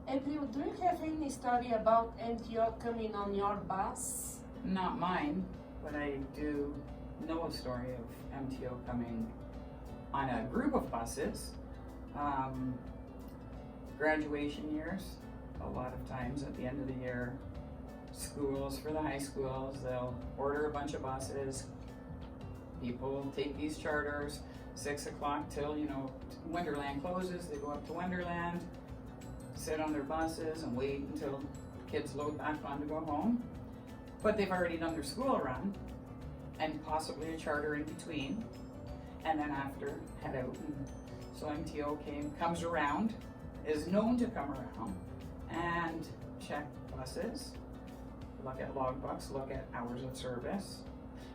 April, do you have any story about MTO coming on your bus? Not mine, but I do know a story of MTO coming on a group of buses. Graduation years, a lot of times at the end of the year, schools, for the high schools, they'll order a bunch of buses. People take these charters, 6 o'clock till, Wonderland closes, they go up to Wonderland, sit on their buses and wait until kids load back on to go home. But they've already done their school run and possibly a charter in between, and then after head out. And so MTO comes around, is known to come around and check buses, look at logbooks, look at hours of service,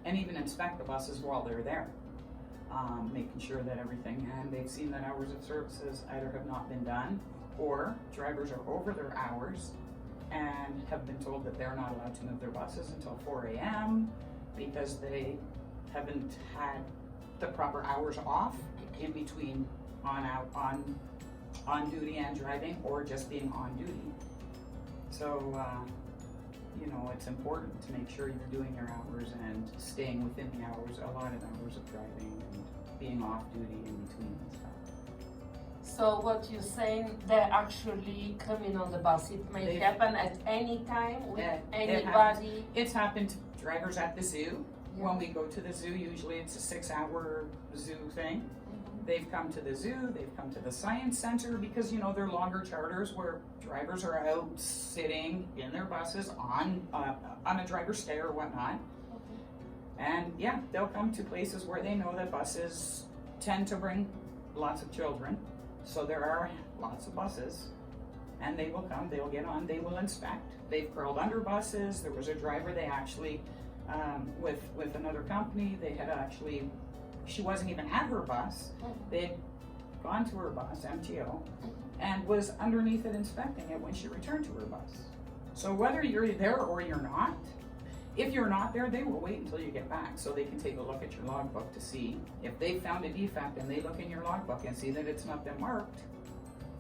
and even inspect the buses while they're there, making sure that everything, and they've seen that hours of services either have not been done or drivers are over their hours and have been told that they're not allowed to move their buses until 4 a.m. because they haven't had the proper hours off in between on duty and driving, or just being on duty. So, it's important to make sure you're doing your hours and staying within the hours, allotted hours of driving, and being off duty in between and stuff. So what you're saying, they're actually coming on the bus. It may happen at any time with anybody. It's happened to drivers at the zoo. Yeah. When we go to the zoo, usually it's a 6-hour zoo thing. They've come to the zoo, they've come to the science center, because they're longer charters where drivers are out sitting in their buses on a driver's stay or whatnot. And yeah, they'll come to places where they know that buses tend to bring lots of children. So there are lots of buses, and they will come, they'll get on, they will inspect. They've curled under buses. There was a driver, they actually, with another company, they had actually, she wasn't even at her bus. They had gone to her bus, MTO, and was underneath it inspecting it when she returned to her bus. So whether you're there or you're not, if you're not there, they will wait until you get back so they can take a look at your logbook to see if they found a defect, and they look in your logbook and see that it's not been marked,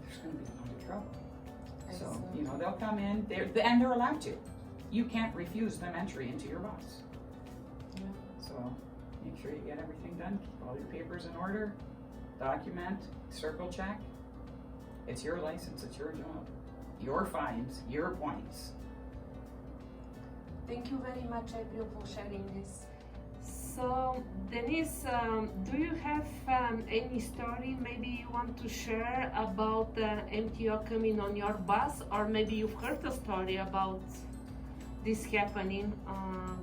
there's going to be a lot of trouble. So, they'll come in, and they're allowed to. You can't refuse them entry into your bus. Yeah. So make sure you get everything done, keep all your papers in order, document, circle check. It's your license, it's your job, your fines, your points. Thank you very much, April, for sharing this. So, Denise, do you have any story maybe you want to share about MTO coming on your bus, or maybe you've heard a story about this happening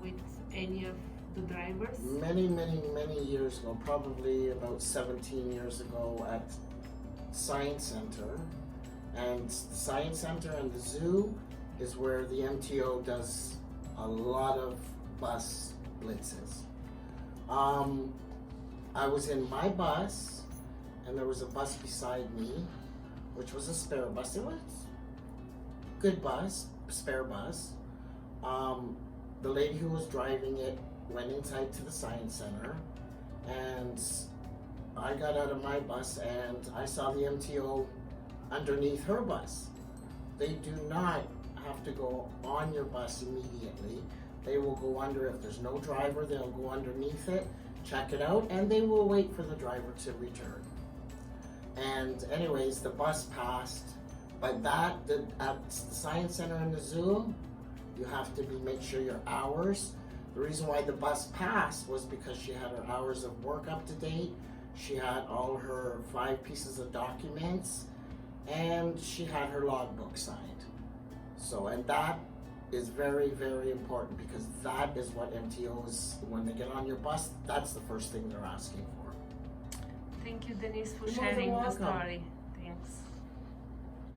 with any of the drivers? Many, many, many years ago, probably about 17 years ago, at Science Center. And the Science Center and the zoo is where the MTO does a lot of bus blitzes. I was in my bus, and there was a bus beside me, which was a spare bus. It was a good bus, spare bus. The lady who was driving it went inside to the Science Center, and I got out of my bus and I saw the MTO underneath her bus. They do not have to go on your bus immediately. They will go under. If there's no driver, they'll go underneath it, check it out, and they will wait for the driver to return. And anyways, the bus passed, but at the Science Center and the zoo, you have to make sure your hours. The reason why the bus passed was because she had her hours of work up to date, she had all her 5 pieces of documents, and she had her logbook signed. So, and that is very, very important, because that is what MTOs, when they get on your bus, that's the first thing they're asking for. Thank you, Denise, for sharing the story. Thanks.